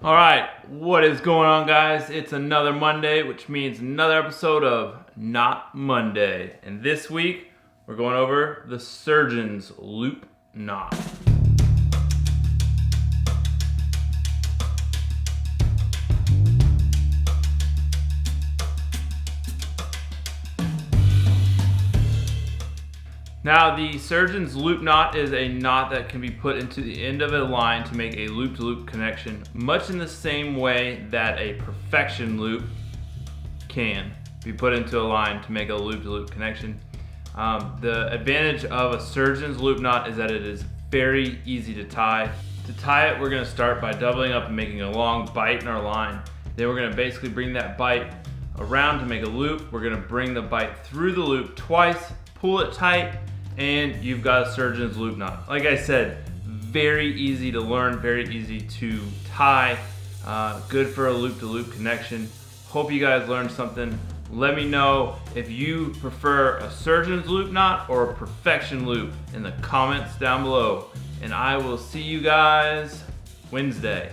All right, what is going on, guys? It's another Monday, which means another episode of Not Monday. And this week, we're going over the surgeon's loop knot. Now, the surgeon's loop knot is a knot that can be put into the end of a line to make a loop-to-loop connection, much in the same way that a perfection loop can be put into a line to make a loop-to-loop connection. The advantage of a surgeon's loop knot is that it is very easy to tie. To tie it, we're going to start by doubling up and making a long bite in our line. Then we're going to basically bring that bite around to make a loop. We're going to bring the bite through the loop twice, pull it tight, and you've got a surgeon's loop knot. Like I said, very easy to learn, very easy to tie, good for a loop-to-loop connection. Hope you guys learned something. Let me know if you prefer a surgeon's loop knot or a perfection loop in the comments down below. And I will see you guys Wednesday.